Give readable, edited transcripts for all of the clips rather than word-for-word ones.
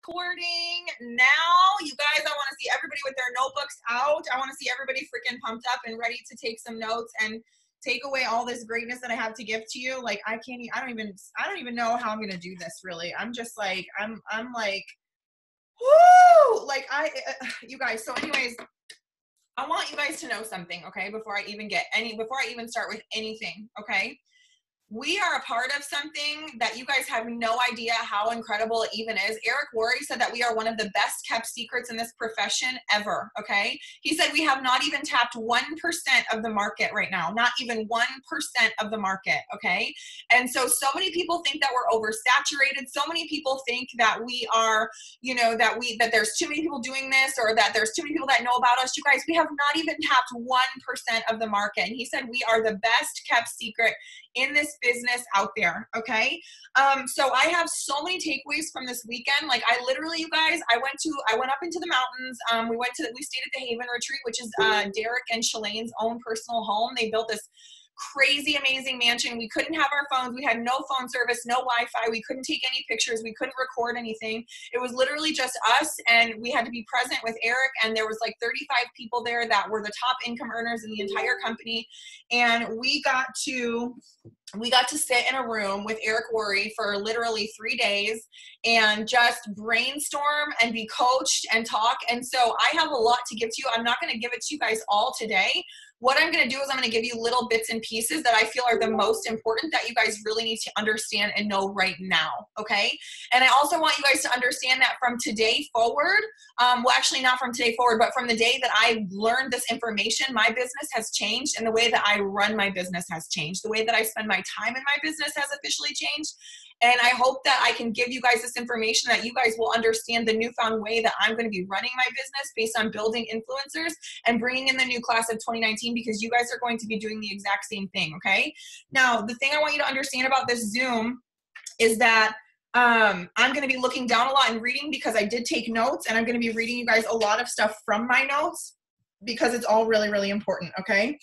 recording now. You guys, I want to see everybody with their notebooks out. I want to see everybody freaking pumped up and ready to take some notes and take away all this greatness that I have to give to you. Like, I don't even know how I'm going to do this, really. I'm just like, I'm like, whoo, like you guys. So anyways, I want you guys to know something, okay? Before I even start with anything, okay? We are a part of something that you guys have no idea how incredible it even is. Eric Worre said that we are one of the best kept secrets in this profession ever, okay? He said we have not even tapped 1% of the market right now, not even 1% of the market, okay? And so many people think that we're oversaturated. So many people think that we are, you know, that there's too many people doing this, or that there's too many people that know about us. You guys, we have not even tapped 1% of the market. And he said we are the best kept secret in this business out there, okay? So I have so many takeaways from this weekend. Like, I literally, you guys, I went up into the mountains. We stayed at the Haven Retreat, which is Derek and Shalane's own personal home. They built this crazy amazing mansion. We couldn't have our phones. We had no phone service, no Wi-Fi. We couldn't take any pictures. We couldn't record anything. It was literally just us, and we had to be present with Eric, and there was like 35 people there that were the top income earners in the entire company. And we got to sit in a room with Eric Worre for literally 3 days and just brainstorm and be coached and talk. And so I have a lot to give to you. I'm not going to give it to you guys all today. What I'm going to do is I'm going to give you little bits and pieces that I feel are the most important that you guys really need to understand and know right now, okay? And I also want you guys to understand that from today forward, well, actually not from today forward, but from the day that I learned this information, my business has changed, and the way that I run my business has changed. The way that I spend my time in my business has officially changed. And I hope that I can give you guys this information that you guys will understand the newfound way that I'm going to be running my business based on building influencers and bringing in the new class of 2019, because you guys are going to be doing the exact same thing, okay? Now, the thing I want you to understand about this Zoom is that I'm going to be looking down a lot and reading, because I did take notes, and I'm going to be reading you guys a lot of stuff from my notes, because it's all really, really important, okay?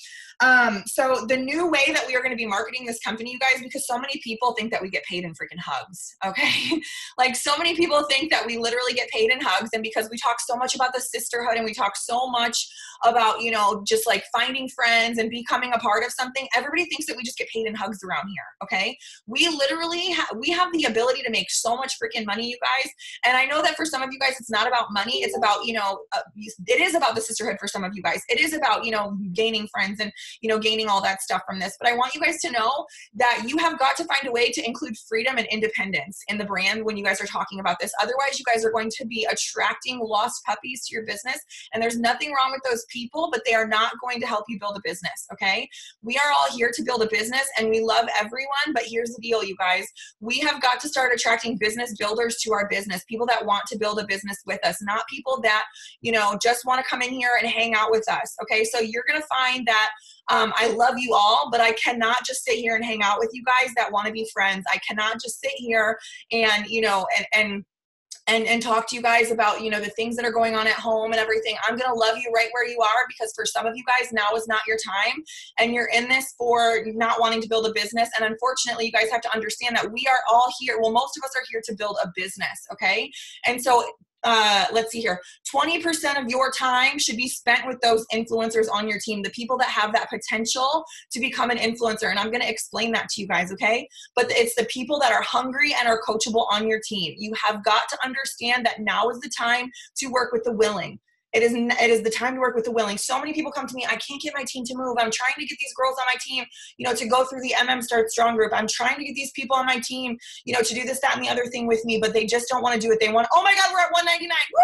So the new way that we are going to be marketing this company, you guys, because so many people think that we get paid in freaking hugs, okay? Like, so many people think that we literally get paid in hugs, and because we talk so much about the sisterhood, and we talk so much about, you know, just like finding friends and becoming a part of something, everybody thinks that we just get paid in hugs around here, okay? We literally we have the ability to make so much freaking money, you guys. And I know that for some of you guys, it's not about money. It's about, you know, it is about the sisterhood for some of you guys. It is about, you know, gaining friends and, you know, gaining all that stuff from this. But I want you guys to know that you have got to find a way to include freedom and independence in the brand when you guys are talking about this. Otherwise, you guys are going to be attracting lost puppies to your business. And there's nothing wrong with those people, but they are not going to help you build a business, okay? We are all here to build a business, and we love everyone. But here's the deal, you guys. We have got to start attracting business builders to our business, people that want to build a business with us, not people that, you know, just want to come in here and hang out with us, okay? So you're going to find that I love you all, but I cannot just sit here and hang out with you guys that want to be friends. I cannot just sit here and, you know, and talk to you guys about, you know, the things that are going on at home and everything. I'm going to love you right where you are, because for some of you guys, now is not your time, and you're in this for not wanting to build a business. And unfortunately, you guys have to understand that we are all here. Well, most of us are here to build a business, okay? And so let's see here. 20% of your time should be spent with those influencers on your team, the people that have that potential to become an influencer. And I'm going to explain that to you guys, okay? But it's the people that are hungry and are coachable on your team. You have got to understand that now is the time to work with the willing. It is the time to work with the willing. So many people come to me, I can't get my team to move. I'm trying to get these girls on my team, you know, to go through the Start Strong group. I'm trying to get these people on my team, you know, to do this, that, and the other thing with me, but they just don't want to do it. They want, oh my God, we're at 199. Woo,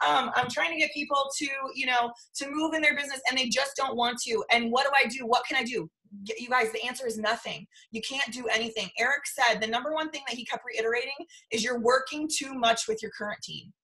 I love it. I'm trying to get people to, you know, to move in their business, and they just don't want to. And what do I do? What can I do? You guys, the answer is nothing. You can't do anything. Eric said the number one thing that he kept reiterating is you're working too much with your current team.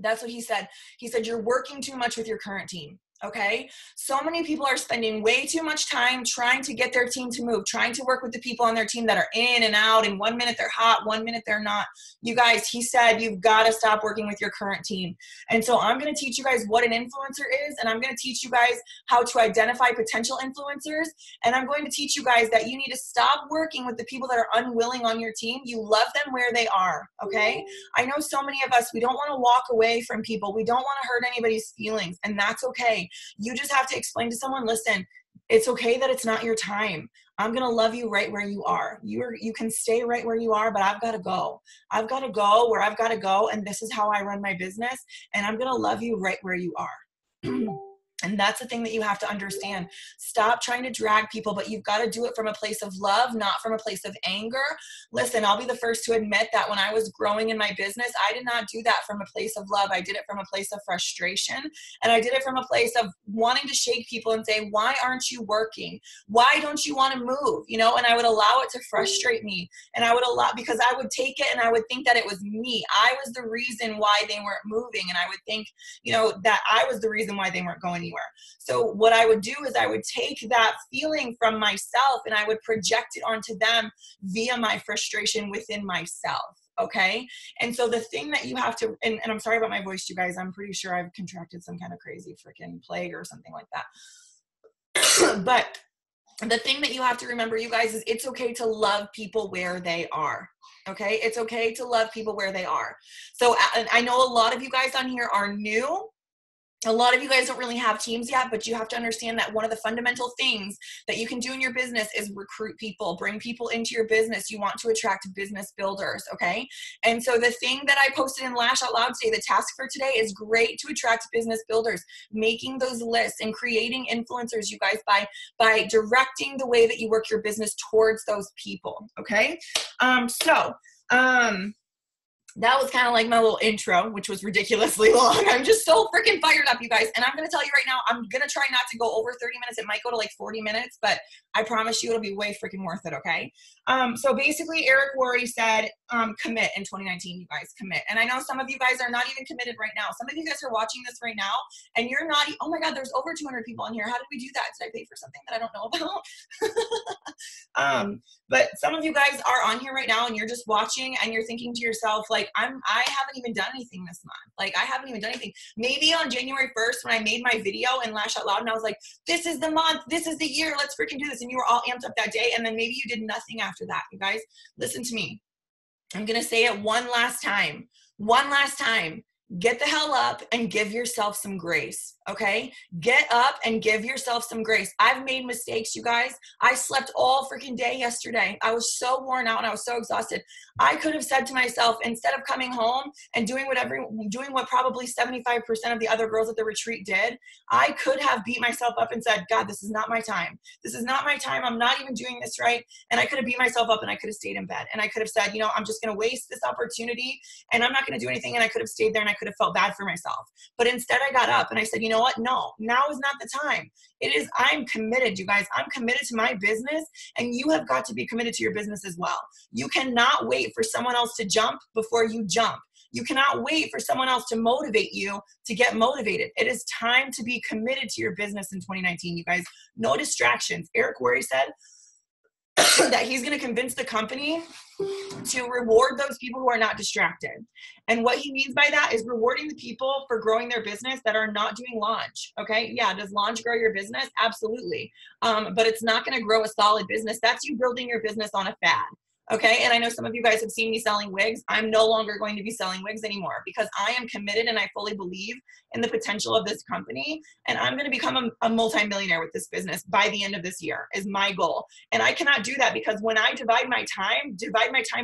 That's what he said. He said, you're working too much with your current team. Okay. So many people are spending way too much time trying to get their team to move, trying to work with the people on their team that are in and out. And 1 minute they're hot, 1 minute they're not. You guys, he said, you've got to stop working with your current team. And so I'm going to teach you guys what an influencer is. And I'm going to teach you guys how to identify potential influencers. And I'm going to teach you guys that you need to stop working with the people that are unwilling on your team. You love them where they are. Okay. I know so many of us, we don't want to walk away from people. We don't want to hurt anybody's feelings. And that's okay. You just have to explain to someone, listen, it's okay that it's not your time. I'm going to love you right where you are. You can stay right where you are, but I've got to go. I've got to go where I've got to go. And this is how I run my business. And I'm going to love you right where you are. And that's the thing that you have to understand. Stop trying to drag people, but you've got to do it from a place of love, not from a place of anger. Listen, I'll be the first to admit that when I was growing in my business, I did not do that from a place of love. I did it from a place of frustration. And I did it from a place of wanting to shake people and say, why aren't you working? Why don't you want to move? You know, and I would allow it to frustrate me. And I would allow, because I would take it and I would think that it was me. I was the reason why they weren't moving. And I would think, you know, that I was the reason why they weren't going anywhere. So what I would do is I would take that feeling from myself and I would project it onto them via my frustration within myself. Okay. And so the thing that you have to, and I'm sorry about my voice, you guys, I'm pretty sure I've contracted some kind of crazy freaking plague or something like that. But the thing that you have to remember, you guys, is it's okay to love people where they are. Okay. It's okay to love people where they are. So I know a lot of you guys on here are new. A lot of you guys don't really have teams yet, but you have to understand that one of the fundamental things that you can do in your business is recruit people, bring people into your business. You want to attract business builders, okay? And so the thing that I posted in Lash Out Loud today, the task for today, is great to attract business builders, making those lists and creating influencers, you guys, by directing the way that you work your business towards those people, okay? That was kind of like my little intro, which was ridiculously long. I'm just so freaking fired up, you guys. And I'm going to tell you right now, I'm going to try not to go over 30 minutes. It might go to like 40 minutes, but I promise you it'll be way freaking worth it, okay? So basically, Eric Worre said, commit in 2019, you guys, commit. And I know some of you guys are not even committed right now. Some of you guys are watching this right now, and you're not, oh my God, there's over 200 people in here. How did we do that? Did I pay for something that I don't know about? But some of you guys are on here right now, and you're just watching, and you're thinking to yourself, like, I haven't even done anything this month. Like, I haven't even done anything. Maybe on January 1st, when I made my video in Lash Out Loud, and I was like, this is the month, this is the year, let's freaking do this. And you were all amped up that day. And then maybe you did nothing after that. You guys, listen to me. I'm going to say it one last time. One last time. Get the hell up and give yourself some grace, okay? Get up and give yourself some grace. I've made mistakes, you guys. I slept all freaking day yesterday. I was so worn out and I was so exhausted. I could have said to myself, instead of coming home and doing what probably 75% of the other girls at the retreat did, I could have beat myself up and said, God, this is not my time. This is not my time. I'm not even doing this right. And I could have beat myself up and I could have stayed in bed. And I could have said, you know, I'm just going to waste this opportunity and I'm not going to do anything. And I could have stayed there and I could have felt bad for myself. But instead I got up and I said, you know what? No, now is not the time. I'm committed, you guys. I'm committed to my business, and you have got to be committed to your business as well. You cannot wait for someone else to jump before you jump. You cannot wait for someone else to motivate you to get motivated. It is time to be committed to your business in 2019, you guys. No distractions. Eric Worre said that he's going to convince the company to reward those people who are not distracted. And what he means by that is rewarding the people for growing their business that are not doing launch. Okay. Yeah. Does launch grow your business? Absolutely. But it's not going to grow a solid business. That's you building your business on a fad. Okay. And I know some of you guys have seen me selling wigs. I'm no longer going to be selling wigs anymore because I am committed and I fully believe in the potential of this company. And I'm going to become a multimillionaire with this business by the end of this year is my goal. And I cannot do that because when I divide my time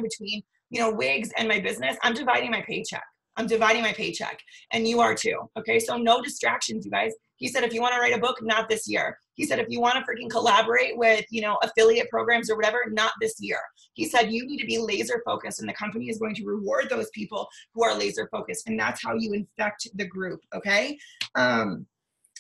between, you know, wigs and my business, I'm dividing my paycheck. I'm dividing my paycheck, and you are too. Okay. So no distractions, you guys. He said, if you want to write a book, not this year. He said, if you want to freaking collaborate with, you know, affiliate programs or whatever, not this year. He said, you need to be laser focused, and the company is going to reward those people who are laser focused. And that's how you infect the group. Okay.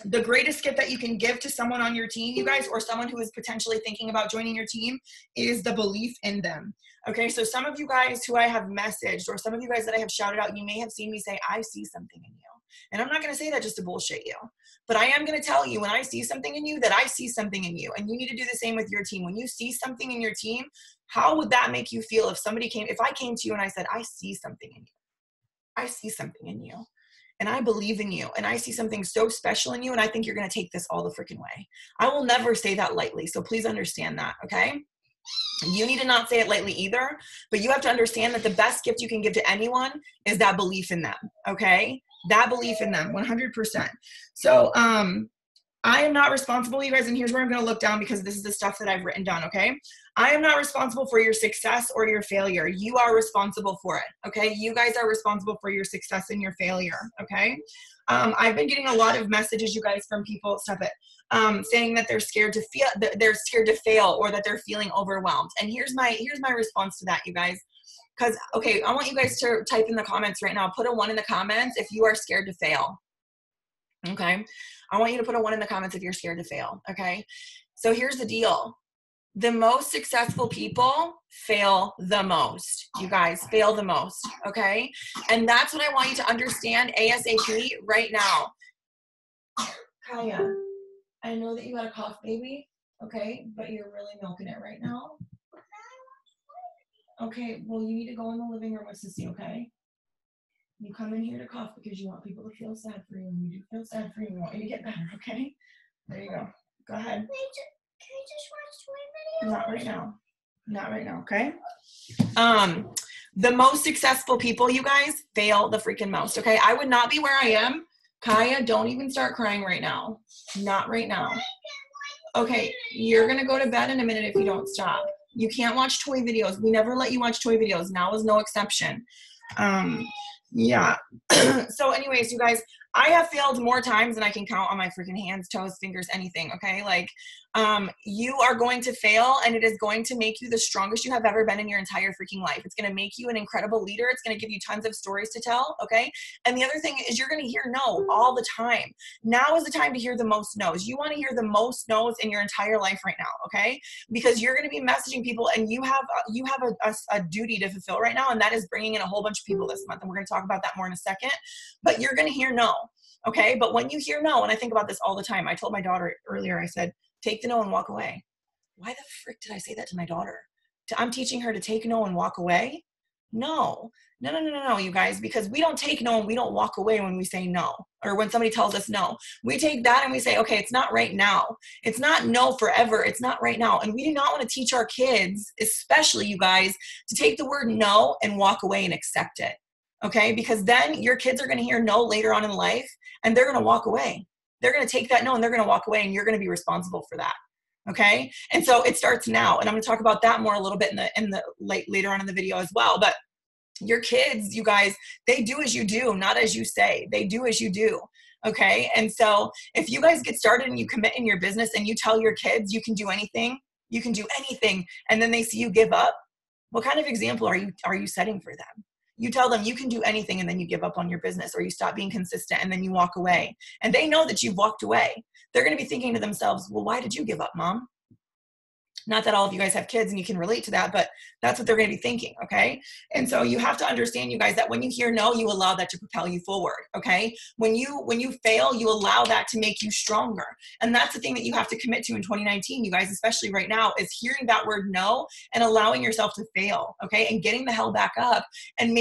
The greatest gift that you can give to someone on your team, you guys, or someone who is potentially thinking about joining your team, is the belief in them. Okay, so some of you guys who I have messaged, or some of you guys that I have shouted out, you may have seen me say, I see something in you. And I'm not going to say that just to bullshit you, but I am going to tell you when I see something in you that I see something in you, and you need to do the same with your team. When you see something in your team, how would that make you feel if I came to you and I said, I see something in you. I see something in you. And I believe in you, and I see something so special in you, and I think you're going to take this all the freaking way. I will never say that lightly, so please understand that, okay? You need to not say it lightly either, but you have to understand that the best gift you can give to anyone is that belief in them, okay? That belief in them, 100%. So I am not responsible, you guys, and here's where I'm going to look down because this is the stuff that I've written down, okay? I am not responsible for your success or your failure. You are responsible for it, okay? You guys are responsible for your success and your failure, okay? I've been getting a lot of messages, you guys, from people, stop it, saying that they're scared to fail or that they're feeling overwhelmed. And here's my response to that, you guys. Because, okay, I want you guys to type in the comments right now. Put a 1 in the comments if you are scared to fail. Okay. I want you to put a 1 in the comments if you're scared to fail. Okay. So here's the deal. The most successful people fail the most. You guys fail the most. Okay. And that's what I want you to understand ASAP right now. Kaya, I know that you got a cough, baby. Okay. But you're really milking it right now. Okay. Well, you need to go in the living room with Sissy. Okay. You come in here to cough because you want people to feel sad for you, and you do feel sad for you. We want you to get better, okay? There you go. Go ahead. Can I just watch 20 videos? Not right now. Not right now, okay? The most successful people, you guys, fail the freaking most, okay? I would not be where I am. Kaya, don't even start crying right now. Not right now. Okay, you're going to go to bed in a minute if you don't stop. You can't watch toy videos. We never let you watch toy videos. Now is no exception. Yeah. So anyways, you guys, I have failed more times than I can count on my freaking hands, toes, fingers, anything. Okay. Like, you are going to fail, and it is going to make you the strongest you have ever been in your entire freaking life. It's going to make you an incredible leader. It's going to give you tons of stories to tell. Okay. And the other thing is you're going to hear no all the time. Now is the time to hear the most no's. You want to hear the most no's in your entire life right now. Okay. Because you're going to be messaging people, and you have a duty to fulfill right now. And that is bringing in a whole bunch of people this month. And we're going to talk about that more in a second, but you're going to hear no. Okay. But when you hear no, and I think about this all the time, I told my daughter earlier, I said, take the no and walk away. Why the frick did I say that to my daughter? I'm teaching her to take no and walk away? No, you guys, because we don't take no and we don't walk away when we say no, or when somebody tells us no. We take that and we say, okay, it's not right now. It's not no forever. It's not right now. And we do not want to teach our kids, especially you guys, to take the word no and walk away and accept it. Okay, because then your kids are going to hear no later on in life, and they're going to walk away. They're going to take that no and they're going to walk away, and you're going to be responsible for that. Okay. And so it starts now. And I'm going to talk about that more a little bit later on in the video as well. But your kids, you guys, they do as you do, not as you say. They do as you do. Okay. And so if you guys get started and you commit in your business and you tell your kids you can do anything, and then they see you give up, what kind of example are you setting for them? You tell them you can do anything, and then you give up on your business, or you stop being consistent and then you walk away. And they know that you've walked away. They're going to be thinking to themselves, well, why did you give up, Mom? Not that all of you guys have kids and you can relate to that, but that's what they're going to be thinking. Okay. And so you have to understand, you guys, that when you hear no, you allow that to propel you forward. Okay. When you fail, you allow that to make you stronger. And that's the thing that you have to commit to in 2019, you guys, especially right now, is hearing that word no and allowing yourself to fail. Okay. And getting the hell back up and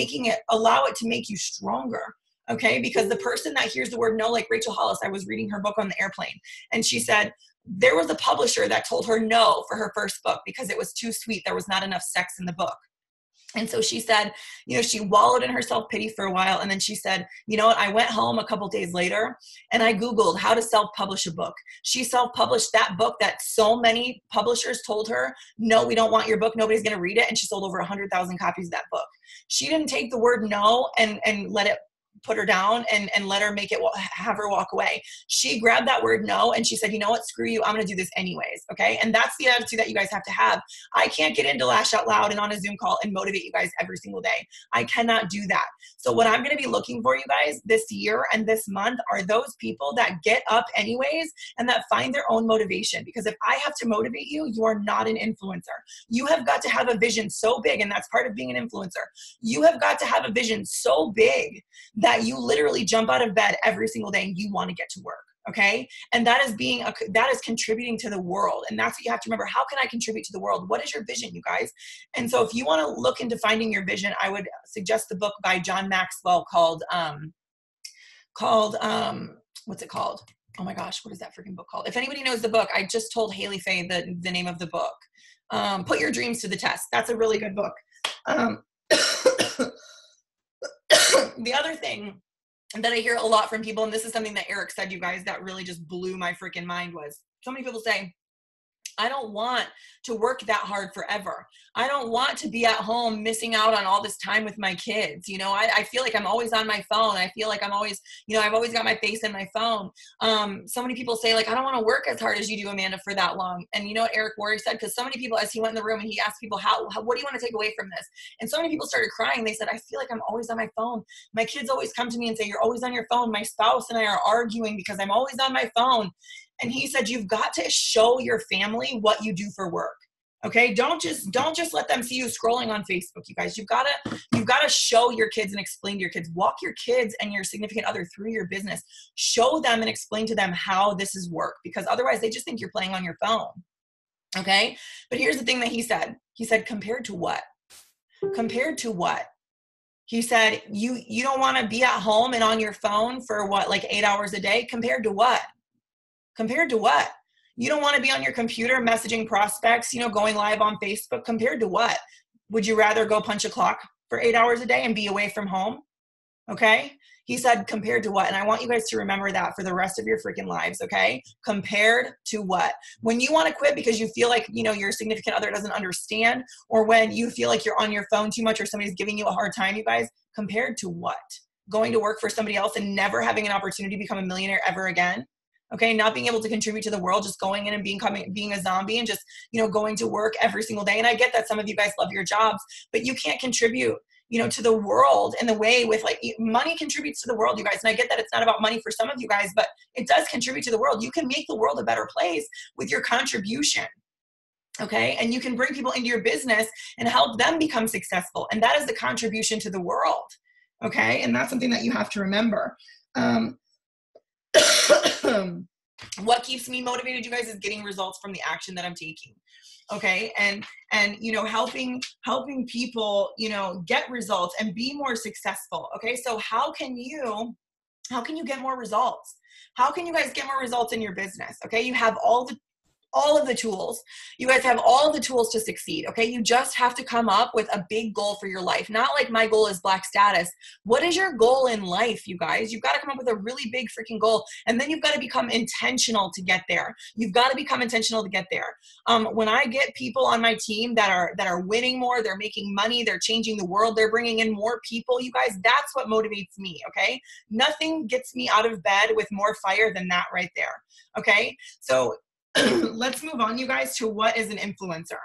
allow it to make you stronger. Okay. Because the person that hears the word no, like Rachel Hollis, I was reading her book on the airplane, and she said, there was a publisher that told her no for her first book because it was too sweet. There was not enough sex in the book. And so she said, she wallowed in her self-pity for a while. And then she said, you know what? I went home a couple days later and I Googled how to self-publish a book. She self-published that book that so many publishers told her, no, we don't want your book. Nobody's going to read it. And she sold over 100,000 copies of that book. She didn't take the word no and let it put her down and let her have her walk away. She grabbed that word no and she said, you know what, screw you, I'm going to do this anyways. Okay. And that's the attitude that you guys have to have. I can't get into Lash Out Loud and on a Zoom call and motivate you guys every single day. I cannot do that. So what I'm going to be looking for, you guys, this year and this month are those people that get up anyways and that find their own motivation. Because if I have to motivate you, you are not an influencer. You have got to have a vision so big, and that's part of being an influencer. You have got to have a vision so big that that you literally jump out of bed every single day and you want to get to work. Okay. And that is contributing to the world. And that's what you have to remember. How can I contribute to the world? What is your vision, you guys? And so if you want to look into finding your vision, I would suggest the book by John Maxwell called what's it called? Oh my gosh, what is that freaking book called? If anybody knows the book, I just told Haley Faye the name of the book. Put Your Dreams to the Test. That's a really good book. The other thing that I hear a lot from people, and this is something that Eric said, you guys, that really just blew my freaking mind, was so many people say, I don't want to work that hard forever. I don't want to be at home missing out on all this time with my kids. You know, I feel like I'm always on my phone. I feel like I'm always, you know, I've always got my face in my phone. So many people say, like, I don't want to work as hard as you do, Amanda, for that long. And you know what Eric Worre said? Because so many people, as he went in the room and he asked people, what do you want to take away from this? And so many people started crying. They said, I feel like I'm always on my phone. My kids always come to me and say, you're always on your phone. My spouse and I are arguing because I'm always on my phone. And he said, you've got to show your family what you do for work. Okay. Don't just let them see you scrolling on Facebook, you guys. You've got to show your kids and explain to your kids. Walk your kids and your significant other through your business. Show them and explain to them how this is work, because otherwise they just think you're playing on your phone. Okay. But here's the thing that he said. He said, compared to what? Compared to what? He said, you don't want to be at home and on your phone for what, like 8 hours a day? Compared to what? Compared to what? You don't want to be on your computer messaging prospects, you know, going live on Facebook. Compared to what? Would you rather go punch a clock for 8 hours a day and be away from home? Okay. He said, compared to what? And I want you guys to remember that for the rest of your freaking lives. Okay. Compared to what? When you want to quit because you feel like, you know, your significant other doesn't understand, or when you feel like you're on your phone too much or somebody's giving you a hard time, you guys, compared to what? Going to work for somebody else and never having an opportunity to become a millionaire ever again? Okay, not being able to contribute to the world, just going in and being a zombie and just, you know, going to work every single day. And I get that some of you guys love your jobs, but you can't contribute, you know, to the world in the way with, like, money contributes to the world, you guys. And I get that it's not about money for some of you guys, but it does contribute to the world. You can make the world a better place with your contribution. Okay, and you can bring people into your business and help them become successful. And that is the contribution to the world. Okay, and that's something that you have to remember. What keeps me motivated, you guys, is getting results from the action that I'm taking. Okay. And, you know, helping people, you know, get results and be more successful. Okay. So how can you get more results? How can you guys get more results in your business? Okay. You have all of the tools. You guys have all of the tools to succeed. Okay. You just have to come up with a big goal for your life. Not like my goal is black status. What is your goal in life, you guys? You've got to come up with a really big freaking goal. And then you've got to become intentional to get there. You've got to become intentional to get there. When I get people on my team that are winning more, they're making money, they're changing the world, they're bringing in more people, you guys, that's what motivates me. Okay. Nothing gets me out of bed with more fire than that right there. Okay. So let's move on, you guys, to what is an influencer.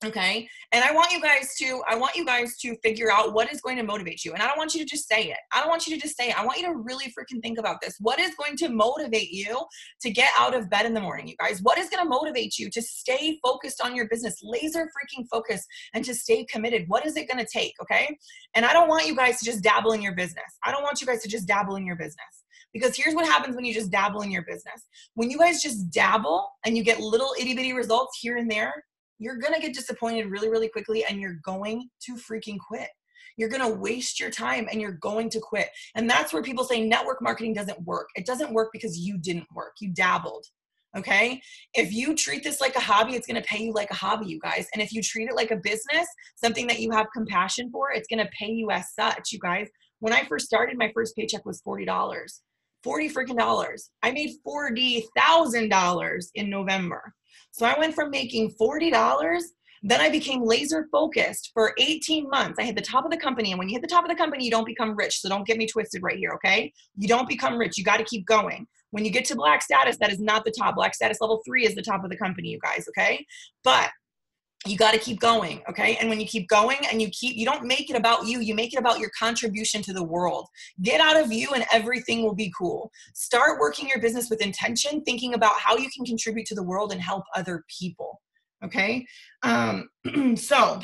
Okay. And I want you guys to figure out what is going to motivate you. And I don't want you to just say it. I want you to really freaking think about this. What is going to motivate you to get out of bed in the morning, you guys? What is going to motivate you to stay focused on your business, laser freaking focus, and to stay committed? What is it going to take? Okay. And I don't want you guys to just dabble in your business. Because here's what happens when you just dabble in your business. When you guys just dabble and you get little itty bitty results here and there, you're going to get disappointed really, really quickly, and you're going to freaking quit. You're going to waste your time and you're going to quit. And that's where people say network marketing doesn't work. It doesn't work because you didn't work. You dabbled. Okay. If you treat this like a hobby, it's going to pay you like a hobby, you guys. And if you treat it like a business, something that you have compassion for, it's going to pay you as such, you guys. When I first started, my first paycheck was $40. $40 freaking dollars. I made $40,000 in November. So I went from making $40, then I became laser focused for 18 months. I hit the top of the company. And when you hit the top of the company, you don't become rich. So don't get me twisted right here. Okay. You don't become rich. You got to keep going. When you get to black status, that is not the top. Black status level 3 is the top of the company, you guys. Okay. But you got to keep going. Okay. And when you keep going and you don't make it about you, you make it about your contribution to the world. Get out of you and everything will be cool. Start working your business with intention, thinking about how you can contribute to the world and help other people. Okay. So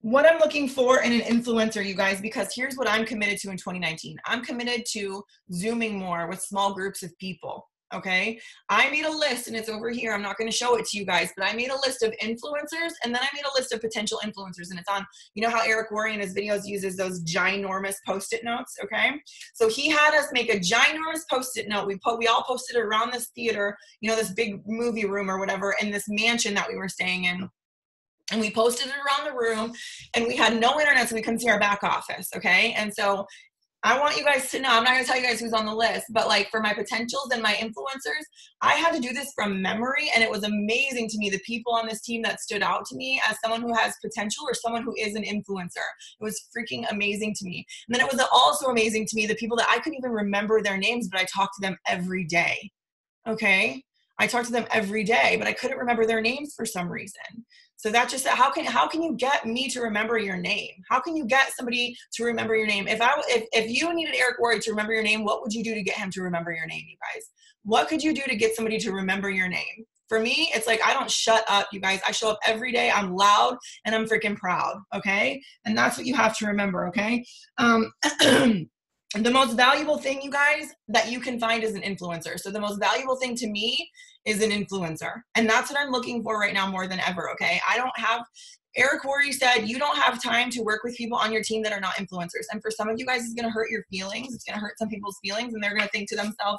what I'm looking for in an influencer, you guys, because here's what I'm committed to in 2019. I'm committed to Zooming more with small groups of people. Okay. I made a list and it's over here. I'm not going to show it to you guys, but I made a list of influencers and then I made a list of potential influencers, and it's on, you know how Eric Worre in his videos uses those ginormous Post-it notes. Okay. So he had us make a ginormous Post-it note. We all posted it around this theater, you know, this big movie room or whatever, in this mansion that we were staying in. And we posted it around the room and we had no internet, so we couldn't see our back office. Okay. And so I want you guys to know, I'm not going to tell you guys who's on the list, but like for my potentials and my influencers, I had to do this from memory. And it was amazing to me, the people on this team that stood out to me as someone who has potential or someone who is an influencer. It was freaking amazing to me. And then it was also amazing to me, the people that I couldn't even remember their names, but I talked to them every day. Okay. I talked to them every day, but I couldn't remember their names for some reason. So that's just, how can you get me to remember your name? How can you get somebody to remember your name? If you needed Eric Worre to remember your name, what would you do to get him to remember your name, you guys? What could you do to get somebody to remember your name? For me, it's like, I don't shut up, you guys. I show up every day. I'm loud and I'm freaking proud. Okay. And that's what you have to remember. Okay. The most valuable thing, you guys, that you can find is an influencer. So the most valuable thing to me is an influencer. And that's what I'm looking for right now more than ever, okay? Eric Worre said, you don't have time to work with people on your team that are not influencers. And for some of you guys, it's going to hurt your feelings. It's going to hurt some people's feelings, and they're going to think to themselves,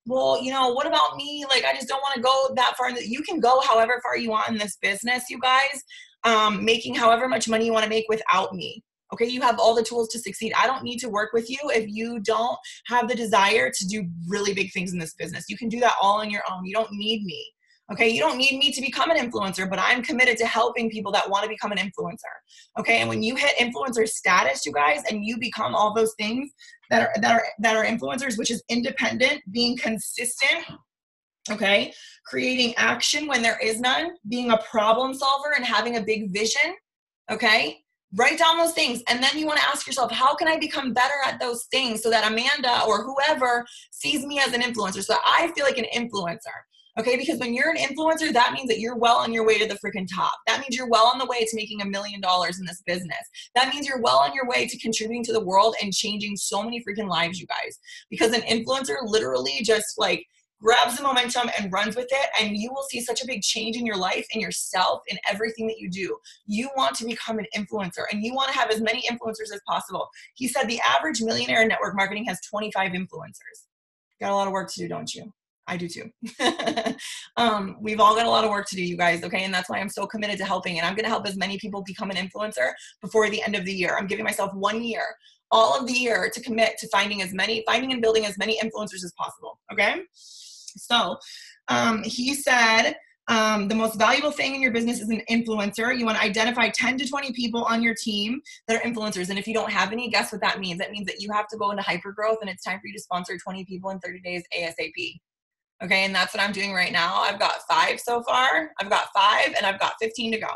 well, you know, what about me? Like, I just don't want to go that far. You can go however far you want in this business, you guys, making however much money you want to make without me. Okay, you have all the tools to succeed. I don't need to work with you if you don't have the desire to do really big things in this business. You can do that all on your own. You don't need me. Okay, you don't need me to become an influencer, but I'm committed to helping people that want to become an influencer. Okay, and when you hit influencer status, you guys, and you become all those things that are influencers, which is independent, being consistent, okay, creating action when there is none, being a problem solver and having a big vision, okay? Write down those things, and then you want to ask yourself, how can I become better at those things so that Amanda or whoever sees me as an influencer, so that I feel like an influencer, okay? Because when you're an influencer, that means that you're well on your way to the freaking top. That means you're well on the way to making $1 million in this business. That means you're well on your way to contributing to the world and changing so many freaking lives, you guys. Because an influencer literally just like grabs the momentum and runs with it, and you will see such a big change in your life and yourself in everything that you do. You want to become an influencer, and you want to have as many influencers as possible. He said the average millionaire in network marketing has 25 influencers. Got a lot of work to do, don't you? I do too. We've all got a lot of work to do, you guys, okay? And that's why I'm so committed to helping, and I'm going to help as many people become an influencer before the end of the year. I'm giving myself 1 year, all of the year, to commit to finding and building as many influencers as possible, okay? So he said, the most valuable thing in your business is an influencer. You want to identify 10 to 20 people on your team that are influencers. And if you don't have any, guess what that means? That means that you have to go into hypergrowth, and it's time for you to sponsor 20 people in 30 days ASAP. Okay, and that's what I'm doing right now. I've got 5 so far. I've got 5, and I've got 15 to go.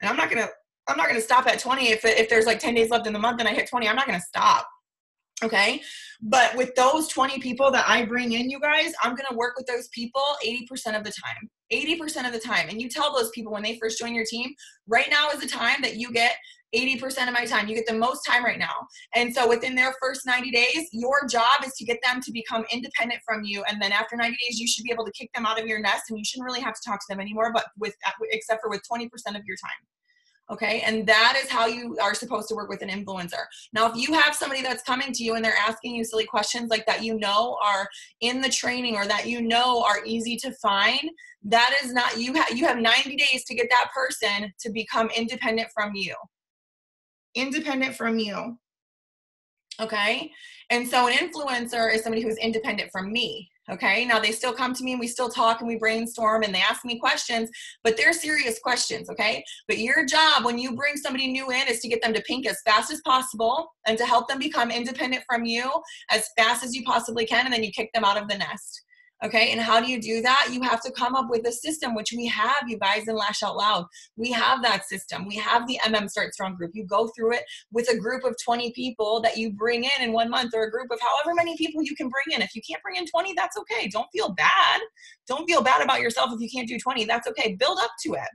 And I'm not gonna stop at 20 if there's like 10 days left in the month and I hit 20. I'm not gonna stop. Okay. But with those 20 people that I bring in, you guys, I'm going to work with those people 80% of the time. 80% of the time. And you tell those people when they first join your team, right now is the time that you get 80% of my time. You get the most time right now. And so within their first 90 days, your job is to get them to become independent from you. And then after 90 days, you should be able to kick them out of your nest, and you shouldn't really have to talk to them anymore, but except for with 20% of your time. Okay. And that is how you are supposed to work with an influencer. Now, if you have somebody that's coming to you and they're asking you silly questions like that, you know, are in the training, or that, you know, are easy to find, that is not, you have 90 days to get that person to become independent from you. Independent from you. Okay. And so an influencer is somebody who's independent from me. Okay. Now they still come to me and we still talk and we brainstorm and they ask me questions, but they're serious questions. Okay. But your job when you bring somebody new in is to get them to pink as fast as possible and to help them become independent from you as fast as you possibly can. And then you kick them out of the nest. Okay. And how do you do that? You have to come up with a system, which we have, you guys, in Lash Out Loud. We have that system. We have the Start Strong group. You go through it with a group of 20 people that you bring in 1 month, or a group of however many people you can bring in. If you can't bring in 20, that's okay. Don't feel bad. Don't feel bad about yourself if you can't do 20. That's okay. Build up to it.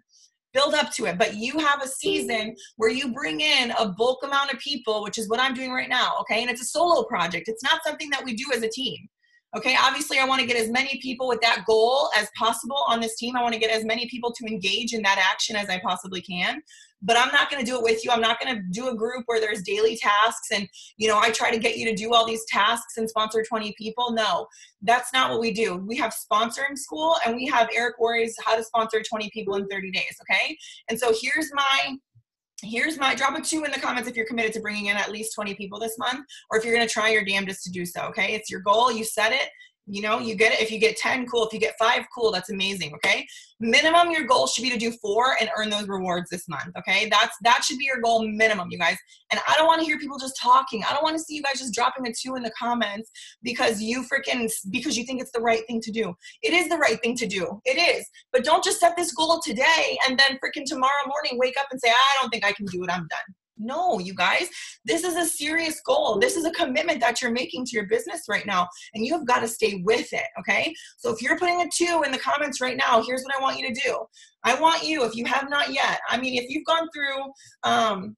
build up to it. But you have a season where you bring in a bulk amount of people, which is what I'm doing right now, okay? And it's a solo project. It's not something that we do as a team. Okay, obviously I want to get as many people with that goal as possible on this team. I want to get as many people to engage in that action as I possibly can. But I'm not going to do it with you. I'm not going to do a group where there's daily tasks and, you know, I try to get you to do all these tasks and sponsor 20 people. No, that's not what we do. We have sponsoring school and we have Eric Worre's how to sponsor 20 people in 30 days. Okay. And so here's my drop a 2 in the comments if you're committed to bringing in at least 20 people this month, or if you're going to try your damnedest to do so. Okay. It's your goal. You set it. You know, you get it. If you get 10, cool. If you get 5, cool. That's amazing. Okay. Minimum, your goal should be to do 4 and earn those rewards this month. Okay. That should be your goal minimum, you guys. And I don't want to hear people just talking. I don't want to see you guys just dropping a 2 in the comments because you think it's the right thing to do. It is the right thing to do. It is. But don't just set this goal today and then freaking tomorrow morning wake up and say, I don't think I can do it. I'm done. No, you guys, this is a serious goal. This is a commitment that you're making to your business right now, and you have got to stay with it, okay? So if you're putting a 2 in the comments right now, here's what I want you to do. I want you, if you have not yet, I mean, if you've gone through,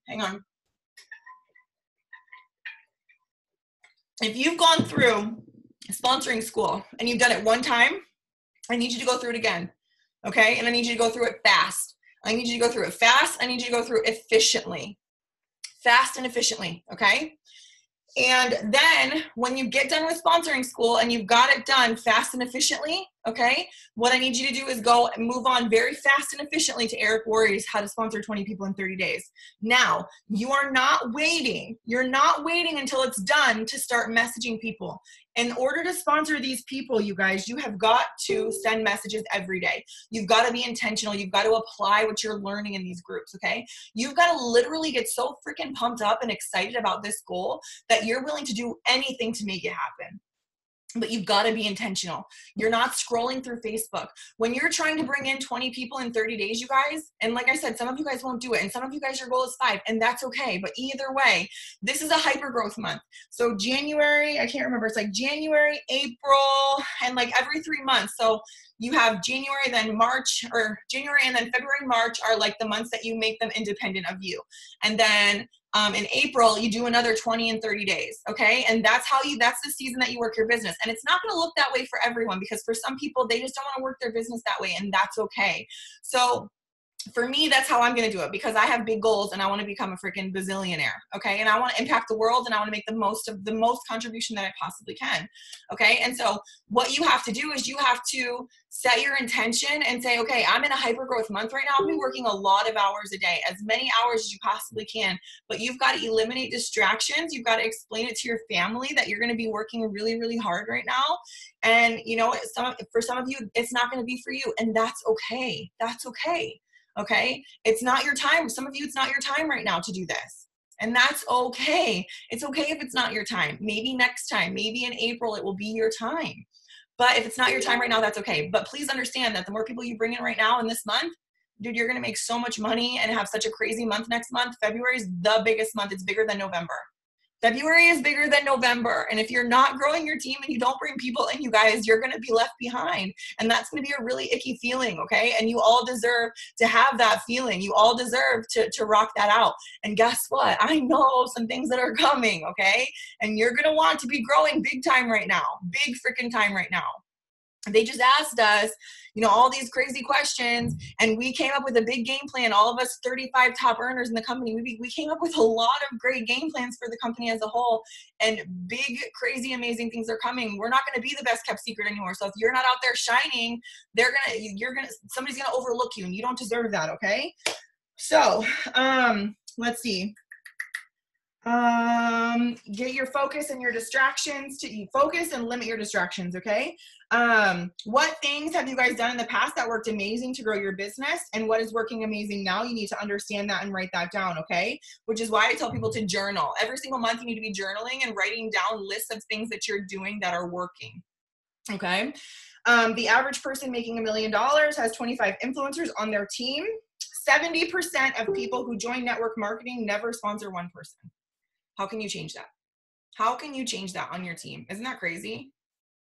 hang on. If you've gone through sponsoring school and you've done it one time, I need you to go through it again, okay? And I need you to go through it fast. I need you to go through it fast. I need you to go through it efficiently. Fast and efficiently, okay? And then when you get done with sponsoring school and you've got it done fast and efficiently, okay, what I need you to do is go and move on very fast and efficiently to Eric Worre's how to sponsor 20 people in 30 days. Now, you are not waiting. You're not waiting until it's done to start messaging people. In order to sponsor these people, you guys, you have got to send messages every day. You've got to be intentional. You've got to apply what you're learning in these groups, okay? You've got to literally get so freaking pumped up and excited about this goal that you're willing to do anything to make it happen. But you've got to be intentional. You're not scrolling through Facebook. When you're trying to bring in 20 people in 30 days, you guys, and like I said, some of you guys won't do it, and some of you guys, your goal is 5, and that's okay. But either way, this is a hyper growth month. So January, I can't remember, it's like January, April, and like every 3 months. So you have January, then March, or January, and then February and March are like the months that you make them independent of you. And then in April, you do another 20 in 30 days, okay? And that's the season that you work your business. And it's not gonna look that way for everyone, because for some people, they just don't wanna work their business that way, and that's okay. So for me, that's how I'm going to do it, because I have big goals and I want to become a freaking bazillionaire. Okay. And I want to impact the world, and I want to make the most contribution that I possibly can. Okay. And so what you have to do is you have to set your intention and say, okay, I'm in a hyper growth month right now. I'll be working a lot of hours a day, as many hours as you possibly can, but you've got to eliminate distractions. You've got to explain it to your family that you're going to be working really, really hard right now. And you know, for some of you, it's not going to be for you, and that's okay. That's okay. Okay. It's not your time. Some of you, it's not your time right now to do this. And that's okay. It's okay if it's not your time. Maybe next time, maybe in April, it will be your time. But if it's not your time right now, that's okay. But please understand that the more people you bring in right now in this month, dude, you're going to make so much money and have such a crazy month next month. February is the biggest month. It's bigger than November. February is bigger than November. And if you're not growing your team and you don't bring people in, you guys, you're going to be left behind. And that's going to be a really icky feeling, okay? And you all deserve to have that feeling. You all deserve to rock that out. And guess what? I know some things that are coming, okay? And you're going to want to be growing big time right now. Big freaking time right now. They just asked us, you know, all these crazy questions, and we came up with a big game plan. All of us 35 top earners in the company, we came up with a lot of great game plans for the company as a whole, and big, crazy, amazing things are coming. We're not going to be the best kept secret anymore. So if you're not out there shining, somebody's going to overlook you, and you don't deserve that. Okay. So, let's see. Get your focus and your distractions to focus and limit your distractions. Okay. What things have you guys done in the past that worked amazing to grow your business, and what is working amazing now? You need to understand that and write that down. Okay. Which is why I tell people to journal every single month. You need to be journaling and writing down lists of things that you're doing that are working. Okay. The average person making $1 million has 25 influencers on their team. 70% of people who join network marketing never sponsor one person. How can you change that? How can you change that on your team? Isn't that crazy?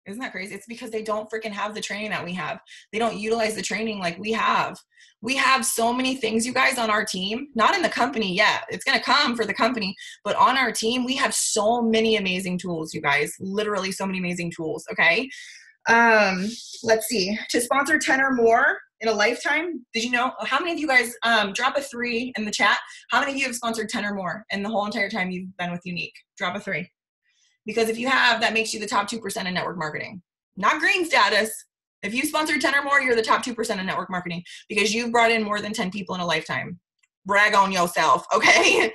Isn't that crazy? It's because they don't freaking have the training that we have. They don't utilize the training like we have. We have so many things, you guys, on our team, not in the company yet. It's going to come for the company, but on our team, we have so many amazing tools, you guys, literally so many amazing tools. Okay. Let's see, to sponsor 10 or more in a lifetime. Did you know, how many of you guys, drop a 3 in the chat? How many of you have sponsored 10 or more in the whole entire time you've been with Unique? Drop a 3. Because if you have, that makes you the top 2% in network marketing. Not green status. If you sponsored 10 or more, you're the top 2% in network marketing because you've brought in more than 10 people in a lifetime. Brag on yourself, okay?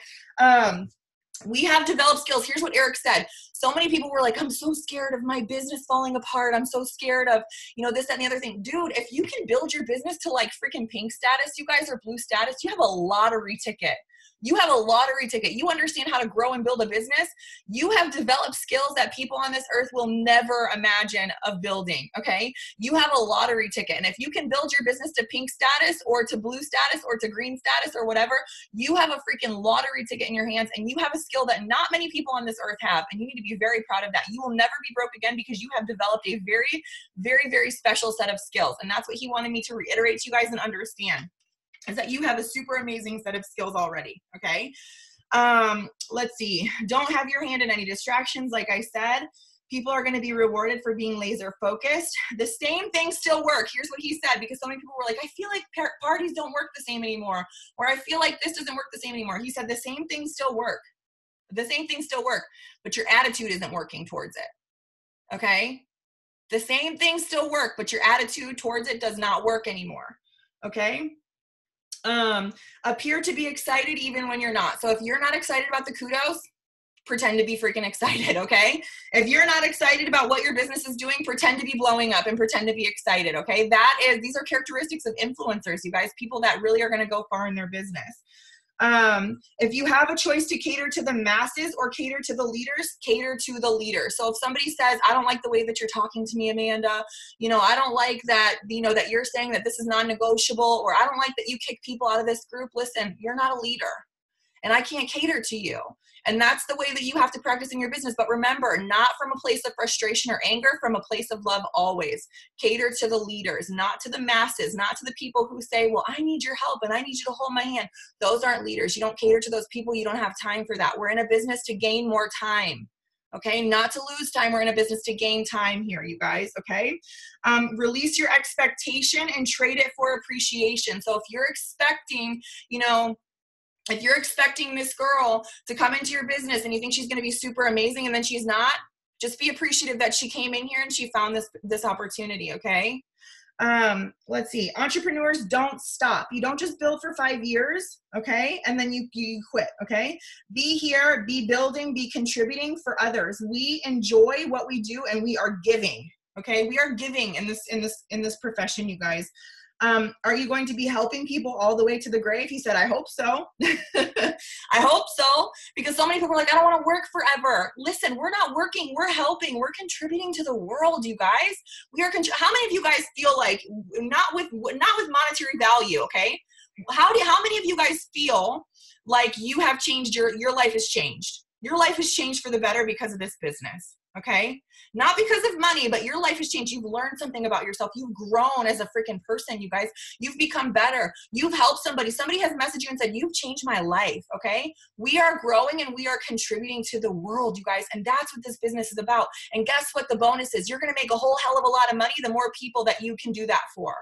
We have developed skills. Here's what Eric said. So many people were like, I'm so scared of my business falling apart. I'm so scared of, you know, this, that, and the other thing. Dude, if you can build your business to like freaking pink status, you guys are blue status, you have a lottery ticket. You have a lottery ticket. You understand how to grow and build a business. You have developed skills that people on this earth will never imagine of building, okay? You have a lottery ticket. And if you can build your business to pink status or to blue status or to green status or whatever, you have a freaking lottery ticket in your hands and you have a skill that not many people on this earth have. And you need to be very proud of that. You will never be broke again because you have developed a very, very, very special set of skills. And that's what he wanted me to reiterate to you guys and understand, is that you have a super amazing set of skills already, okay? Let's see. Don't have your hand in any distractions. Like I said, people are going to be rewarded for being laser focused. The same things still work. Here's what he said, because so many people were like, I feel like parties don't work the same anymore, or I feel like this doesn't work the same anymore. He said the same things still work. The same things still work, but your attitude isn't working towards it, okay? The same things still work, but your attitude towards it does not work anymore, okay? Appear to be excited even when you're not. So if you're not excited about the kudos, pretend to be freaking excited, okay? If you're not excited about what your business is doing, pretend to be blowing up and pretend to be excited, okay? These are characteristics of influencers, you guys, people that really are going to go far in their business. If you have a choice to cater to the masses or cater to the leaders, cater to the leader. So if somebody says, I don't like the way that you're talking to me, Amanda, you know, I don't like that, you know, that you're saying that this is non-negotiable, or I don't like that you kick people out of this group. Listen, you're not a leader and I can't cater to you. And that's the way that you have to practice in your business. But remember, not from a place of frustration or anger, from a place of love always. Cater to the leaders, not to the masses, not to the people who say, well, I need your help and I need you to hold my hand. Those aren't leaders. You don't cater to those people. You don't have time for that. We're in a business to gain more time. Okay, not to lose time. We're in a business to gain time here, you guys, okay? Release your expectation and trade it for appreciation. So if you're expecting, you know, if you're expecting this girl to come into your business and you think she's going to be super amazing and then she's not, just be appreciative that she came in here and she found this opportunity, okay? Let's see. Entrepreneurs don't stop. You don't just build for 5 years, okay? And then you quit, okay? Be here, be building, be contributing for others. We enjoy what we do and we are giving, okay? We are giving in this profession, you guys. Are you going to be helping people all the way to the grave? He said, I hope so. I hope so, because so many people are like, I don't want to work forever. Listen, we're not working, we're helping, we're contributing to the world, you guys. We are. How many of you guys feel like, not with monetary value, okay? How many of you guys feel like you have changed, your life has changed? Your life has changed for the better because of this business. Okay? Not because of money, but your life has changed. You've learned something about yourself. You've grown as a freaking person, you guys. You've become better. You've helped somebody. Somebody has messaged you and said, you've changed my life, okay? We are growing and we are contributing to the world, you guys, and that's what this business is about. And guess what the bonus is? You're going to make a whole hell of a lot of money the more people that you can do that for.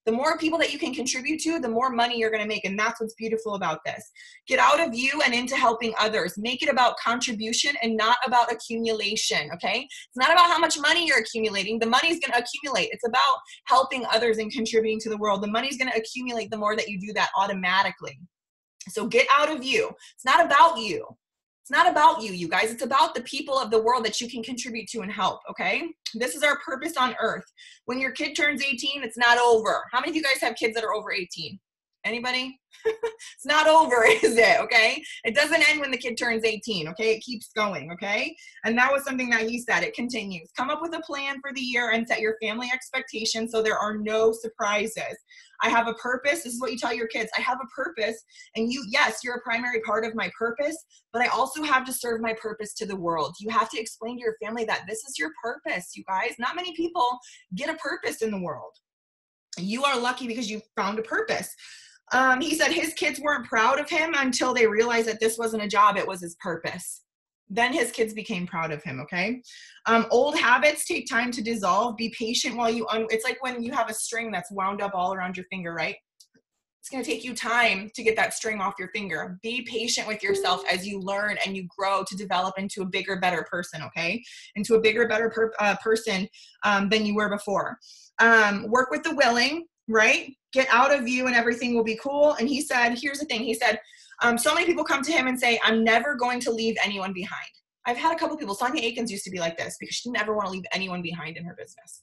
The more people that you can contribute to, the more money you're going to make. And that's what's beautiful about this. Get out of you and into helping others. Make it about contribution and not about accumulation, okay? It's not about how much money you're accumulating. The money's going to accumulate. It's about helping others and contributing to the world. The money's going to accumulate the more that you do that automatically. So get out of you. It's not about you. It's not about you, you guys. It's about the people of the world that you can contribute to and help, okay? This is our purpose on earth. When your kid turns 18, it's not over. How many of you guys have kids that are over 18? Anybody? It's not over, is it? Okay. It doesn't end when the kid turns 18. Okay. It keeps going. Okay. And that was something that he said. It continues. Come up with a plan for the year and set your family expectations so there are no surprises. I have a purpose. This is what you tell your kids. I have a purpose. And you, yes, you're a primary part of my purpose, but I also have to serve my purpose to the world. You have to explain to your family that this is your purpose, you guys. Not many people get a purpose in the world. You are lucky because you found a purpose. He said his kids weren't proud of him until they realized that this wasn't a job, it was his purpose. Then his kids became proud of him, okay? Old habits take time to dissolve. Be patient while you, it's like when you have a string that's wound up all around your finger, right? It's gonna take you time to get that string off your finger. Be patient with yourself as you learn and you grow to develop into a bigger, better person, okay? Into a bigger, better person than you were before. Work with the willing, right? Get out of you and everything will be cool. And he said, here's the thing. He said, so many people come to him and say, I'm never going to leave anyone behind. I've had a couple people, Sonia Aikens used to be like this because she never want to leave anyone behind in her business.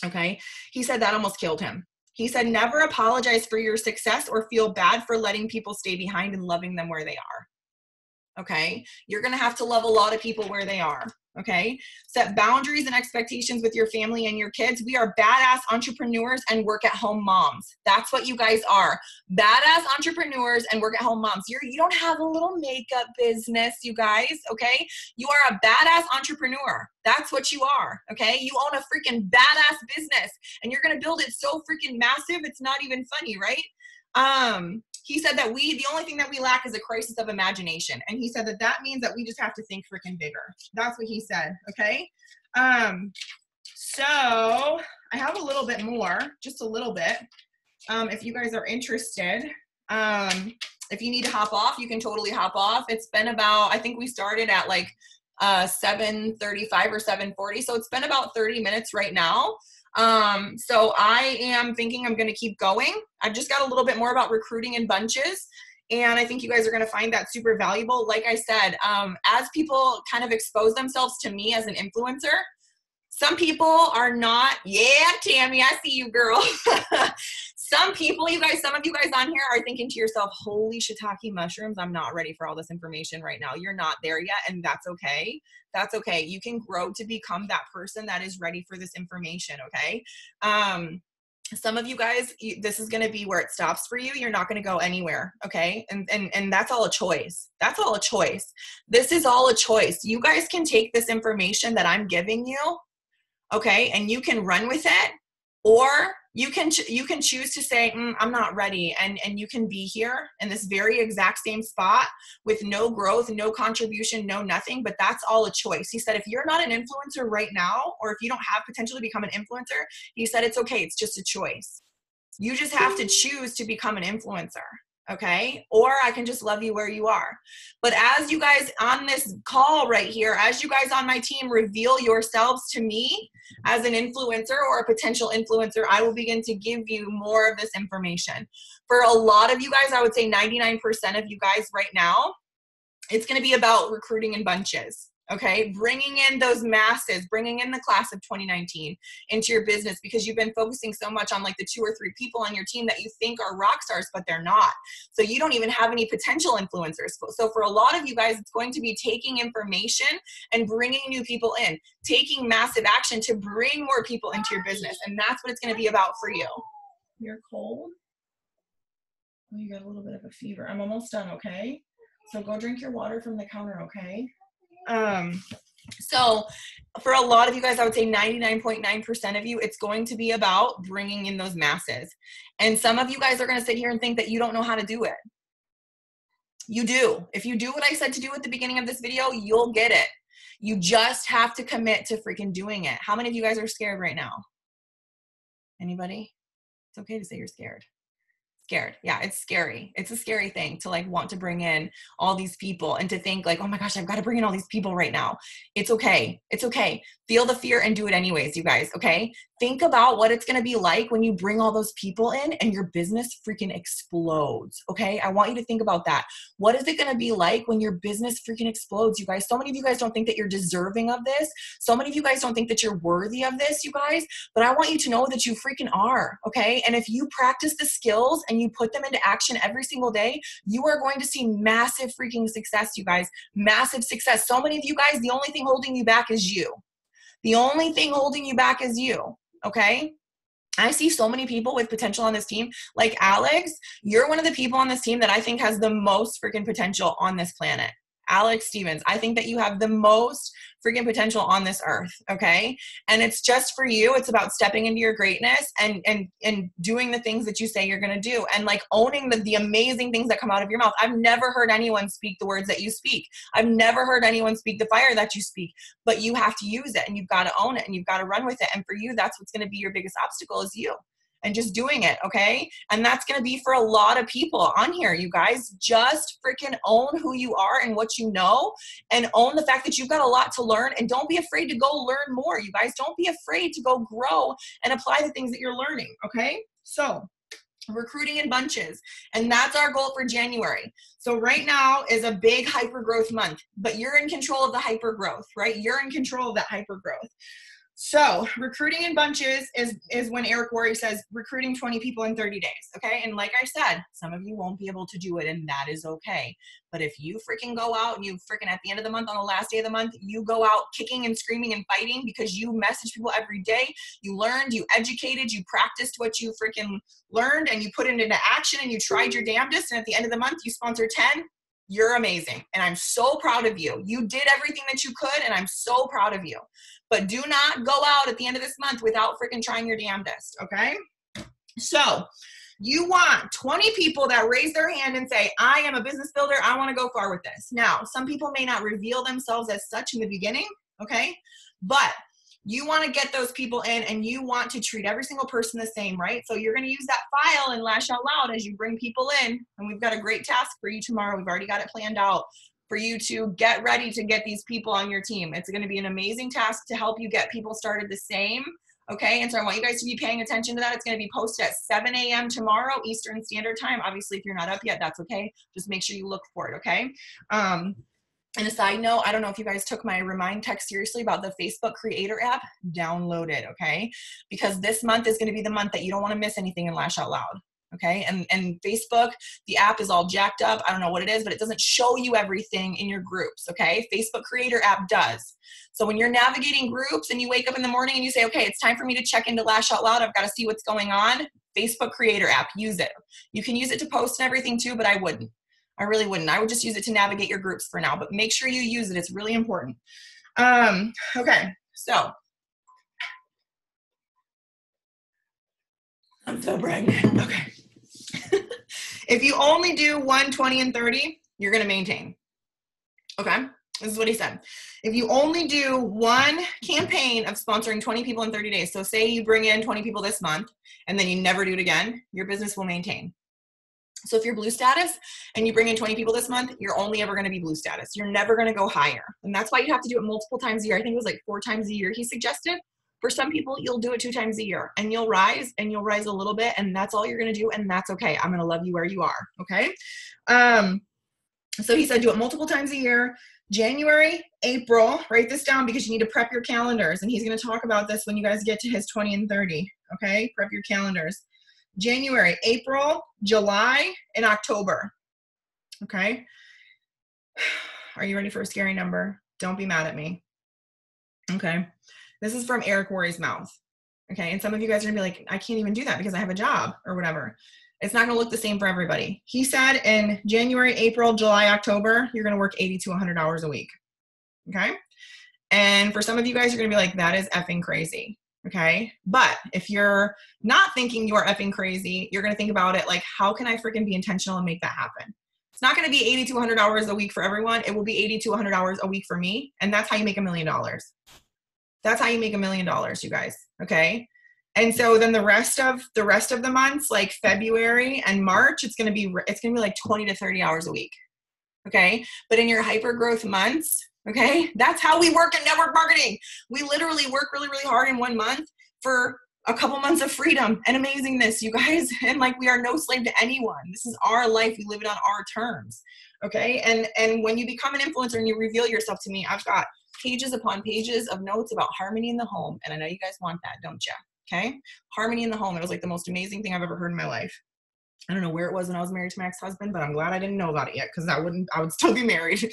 Okay. He said that almost killed him. He said, never apologize for your success or feel bad for letting people stay behind and loving them where they are. Okay. You're going to have to love a lot of people where they are. Okay. Set boundaries and expectations with your family and your kids. We are badass entrepreneurs and work at home moms. That's what you guys are. Badass entrepreneurs and work at home moms. You don't have a little makeup business, you guys. Okay. You are a badass entrepreneur. That's what you are. Okay. You own a freaking badass business and you're going to build it so freaking massive. It's not even funny, right? He said that the only thing that we lack is a crisis of imagination. And he said that that means that we just have to think freaking bigger. That's what he said. Okay. So I have a little bit more, just a little bit. If you guys are interested, if you need to hop off, you can totally hop off. It's been about, I think we started at like 7:35 or 7:40. So it's been about 30 minutes right now. So I am thinking I'm going to keep going. I've just got a little bit more about recruiting in bunches. And I think you guys are going to find that super valuable. Like I said, as people kind of expose themselves to me as an influencer, some people are not, yeah, Tammy, I see you, girl. Some people, some of you guys on here are thinking to yourself, holy shiitake mushrooms, I'm not ready for all this information right now. You're not there yet, and that's okay. That's okay. You can grow to become that person that is ready for this information, okay? Some of you guys, this is going to be where it stops for you. You're not going to go anywhere, okay? And that's all a choice. That's all a choice. This is all a choice. You guys can take this information that I'm giving you, okay, and you can run with it, or you can choose to say, I'm not ready, and you can be here in this very exact same spot with no growth, no contribution, no nothing, but that's all a choice. He said, if you're not an influencer right now, or if you don't have potential to become an influencer, he said, it's okay, it's just a choice. You just have to choose to become an influencer. Okay. Or I can just love you where you are. But as you guys on this call right here, as you guys on my team reveal yourselves to me as an influencer or a potential influencer, I will begin to give you more of this information. For a lot of you guys, I would say 99% of you guys right now, it's going to be about recruiting in bunches. Okay, bringing in those masses, bringing in the class of 2019 into your business, because you've been focusing so much on like the 2 or 3 people on your team that you think are rock stars, but they're not. So you don't even have any potential influencers. So for a lot of you guys, it's going to be taking information and bringing new people in, taking massive action to bring more people into your business. And that's what it's going to be about for you. You're cold? Oh, you got a little bit of a fever. I'm almost done, okay? So go drink your water from the counter, okay? So for a lot of you guys, I would say 99.9% of you, it's going to be about bringing in those masses. And some of you guys are going to sit here and think that you don't know how to do it. You do. If you do what I said to do at the beginning of this video, you'll get it. You just have to commit to freaking doing it. How many of you guys are scared right now? Anybody? It's okay to say you're scared. Scared. Yeah, it's scary. It's a scary thing to like want to bring in all these people and to think like, oh my gosh, I've got to bring in all these people right now. It's okay. It's okay. Feel the fear and do it anyways, you guys. Okay. Think about what it's going to be like when you bring all those people in and your business freaking explodes. Okay. I want you to think about that. What is it going to be like when your business freaking explodes, you guys? So many of you guys don't think that you're deserving of this. So many of you guys don't think that you're worthy of this, you guys, but I want you to know that you freaking are. Okay. And if you practice the skills and and you put them into action every single day, you are going to see massive freaking success, you guys. Massive success. So many of you guys, the only thing holding you back is you. The only thing holding you back is you, okay? I see so many people with potential on this team. Like Alex, you're one of the people on this team that I think has the most freaking potential on this planet. Alex Stevens, I think that you have the most freaking potential on this earth, okay? And it's just for you. It's about stepping into your greatness and doing the things that you say you're gonna do, and like owning the amazing things that come out of your mouth. I've never heard anyone speak the words that you speak. I've never heard anyone speak the fire that you speak, but you have to use it, and you've got to own it, and you've got to run with it. And for you, that's what's gonna be your biggest obstacle, is you. And just doing it, okay? And that's going to be for a lot of people on here, you guys. Just freaking own who you are and what you know, and own the fact that you've got a lot to learn, and don't be afraid to go learn more, you guys. Don't be afraid to go grow and apply the things that you're learning, okay? So recruiting in bunches, and that's our goal for January. So right now is a big hyper growth month, but you're in control of the hyper growth, right? You're in control of that hyper growth. So recruiting in bunches is when Eric Worre says recruiting 20 people in 30 days, okay? And like I said, some of you won't be able to do it, and that is okay. But if you freaking go out and you freaking at the end of the month, on the last day of the month, you go out kicking and screaming and fighting because you message people every day, you learned, you educated, you practiced what you freaking learned, and you put it into action, and you tried your damnedest, and at the end of the month, you sponsor 10, you're amazing. And I'm so proud of you. You did everything that you could, and I'm so proud of you. But do not go out at the end of this month without freaking trying your damnedest, okay? So you want 20 people that raise their hand and say, I am a business builder. I want to go far with this. Now, some people may not reveal themselves as such in the beginning, okay? But you want to get those people in, and you want to treat every single person the same, right? So you're going to use that file and Lash Out Loud as you bring people in. And we've got a great task for you tomorrow. We've already got it planned out for you to get ready to get these people on your team. It's going to be an amazing task to help you get people started the same, okay? And so I want you guys to be paying attention to that. It's going to be posted at 7 a.m. tomorrow, Eastern Standard Time. Obviously, if you're not up yet, that's okay. Just make sure you look for it, okay? And a side note, I don't know if you guys took my remind text seriously about the Facebook Creator app. Download it, okay? Because this month is going to be the month that you don't want to miss anything in Lash Out Loud. Okay, and Facebook, the app is all jacked up. I don't know what it is, but it doesn't show you everything in your groups, okay? Facebook Creator app does. So when you're navigating groups and you wake up in the morning and you say, okay, it's time for me to check into Lash Out Loud, I've got to see what's going on, Facebook Creator app, use it. You can use it to post and everything too, but I wouldn't. I really wouldn't. I would just use it to navigate your groups for now, but make sure you use it. It's really important. Okay, so I'm so pregnant. Okay. If you only do 1, 20, and 30, you're going to maintain. Okay? This is what he said. If you only do one campaign of sponsoring 20 people in 30 days, so say you bring in 20 people this month and then you never do it again, your business will maintain. So if you're blue status and you bring in 20 people this month, you're only ever going to be blue status. You're never going to go higher. And that's why you have to do it multiple times a year. I think it was like 4 times a year he suggested. For some people, you'll do it 2 times a year, and you'll rise a little bit, and that's all you're going to do, and that's okay. I'm going to love you where you are, okay? So he said do it multiple times a year. January, April, write this down because you need to prep your calendars, and he's going to talk about this when you guys get to his 20 and 30, okay? Prep your calendars. January, April, July, and October, okay? Are you ready for a scary number? Don't be mad at me, okay? This is from Eric Worre's mouth, okay? And some of you guys are gonna be like, I can't even do that because I have a job or whatever. It's not gonna look the same for everybody. He said in January, April, July, October, you're gonna work 80 to 100 hours a week, okay? And for some of you guys, you're gonna be like, that is effing crazy, okay? But if you're not thinking you're effing crazy, you're gonna think about it like, how can I freaking be intentional and make that happen? It's not gonna be 80 to 100 hours a week for everyone. It will be 80 to 100 hours a week for me, and that's how you make $1 million. That's how you make $1 million, you guys, okay? And so then the rest of the months, like February and March, it's gonna be like 20 to 30 hours a week, okay? But in your hyper growth months, okay, that's how we work in network marketing. We literally work really, really hard in 1 month for a couple months of freedom and amazingness, you guys. And like, we are no slave to anyone. This is our life. We live it on our terms, okay? And when you become an influencer and you reveal yourself to me, I've got pages upon pages of notes about harmony in the home. And I know you guys want that, don't you? Okay? Harmony in the home. It was like the most amazing thing I've ever heard in my life. I don't know where it was when I was married to my ex-husband, but I'm glad I didn't know about it yet, because I would still be married.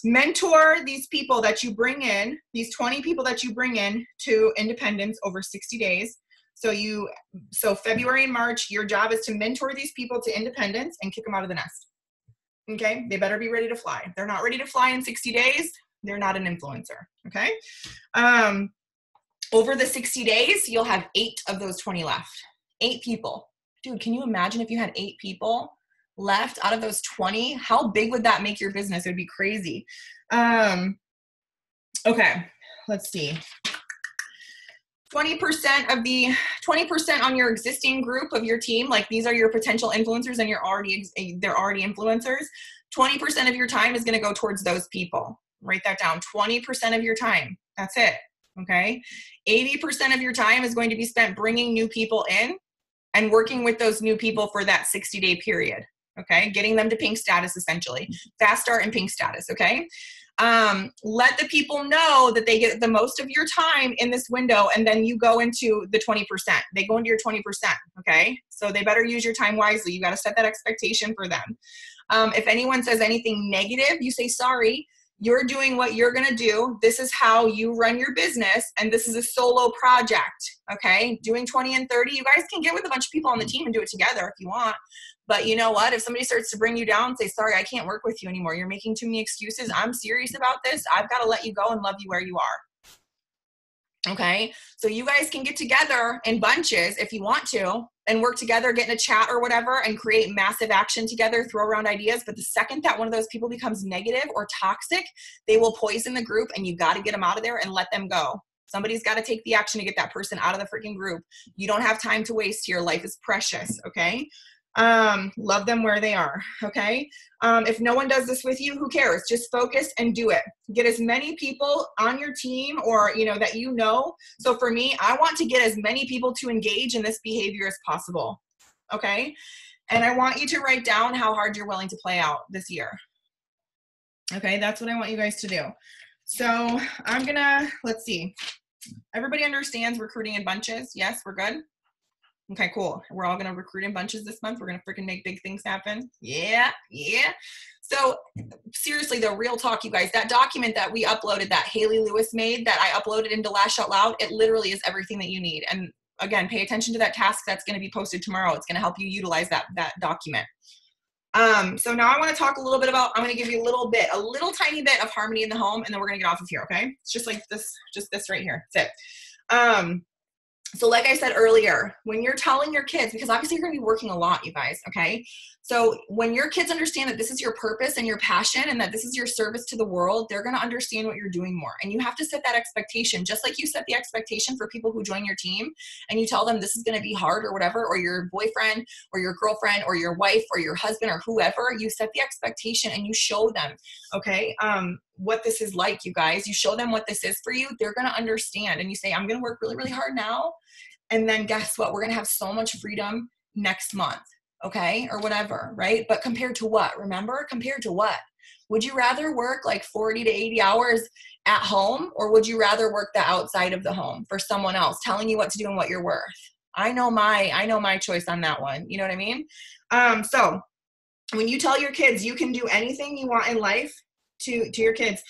Mentor these people that you bring in, these 20 people that you bring in to independence over 60 days. So February and March, your job is to mentor these people to independence and kick them out of the nest. Okay. They better be ready to fly. If they're not ready to fly in 60 days, they're not an influencer. Okay. Over the 60 days, you'll have 8 of those 20 left. 8 people. Dude, can you imagine if you had 8 people left out of those 20? How big would that make your business? It would be crazy. Okay, let's see. 20% on your existing group of your team, like these are your potential influencers and they're already influencers. 20% of your time is going to go towards those people. Write that down. 20% of your time. That's it. Okay. 80% of your time is going to be spent bringing new people in and working with those new people for that 60-day period. Okay. Getting them to pink status, essentially. Fast start and pink status. Okay. Let the people know that they get the most of your time in this window, and then you go into the 20%. They go into your 20%. Okay. So they better use your time wisely. You got to set that expectation for them. If anyone says anything negative, you say, sorry, you're doing what you're going to do. This is how you run your business. And this is a solo project. Okay. Doing 20 and 30, you guys can get with a bunch of people on the team and do it together if you want. But you know what? If somebody starts to bring you down, say, sorry, I can't work with you anymore. You're making too many excuses. I'm serious about this. I've got to let you go and love you where you are. Okay. So you guys can get together in bunches if you want to and work together, get in a chat or whatever, and create massive action together, throw around ideas. But the second that one of those people becomes negative or toxic, they will poison the group, and you got to get them out of there and let them go. Somebody's got to take the action to get that person out of the freaking group. You don't have time to waste here. Life is precious. Okay. Love them where they are. Okay. If no one does this with you, who cares? Just focus and do it. Get as many people on your team or, that you know. So for me, I want to get as many people to engage in this behavior as possible. Okay. And I want you to write down how hard you're willing to play out this year. Okay. That's what I want you guys to do. So let's see. Everybody understands recruiting in bunches. Yes, we're good. Okay, cool. We're all going to recruit in bunches this month. We're going to freaking make big things happen. Yeah. So seriously, the real talk, you guys, that document that we uploaded, that Haley Lewis made, that I uploaded into Lash Out Loud, it literally is everything that you need. And again, pay attention to that task that's going to be posted tomorrow. It's going to help you utilize that document. So now I want to talk a little bit about, I'm going to give you a little tiny bit of harmony in the home, and then we're going to get off of here. Okay. It's just like this, just this right here. That's it. So like I said earlier, when you're telling your kids, because obviously you're going to be working a lot, you guys, okay? So when your kids understand that this is your purpose and your passion and that this is your service to the world, they're going to understand what you're doing more. And you have to set that expectation, just like you set the expectation for people who join your team and you tell them this is going to be hard or whatever, or your boyfriend or your girlfriend or your wife or your husband or whoever, you set the expectation and you show them, okay, what this is like, you guys. You show them what this is for you. They're going to understand. And you say, I'm going to work really, really hard now. And then guess what? We're going to have so much freedom next month. Okay. Or whatever. Right. But compared to what? Remember, compared to what? Would you rather work like 40 to 80 hours at home, or would you rather work the outside of the home for someone else telling you what to do and what you're worth? I know my choice on that one. You know what I mean? So when you tell your kids you can do anything you want in life, to your kids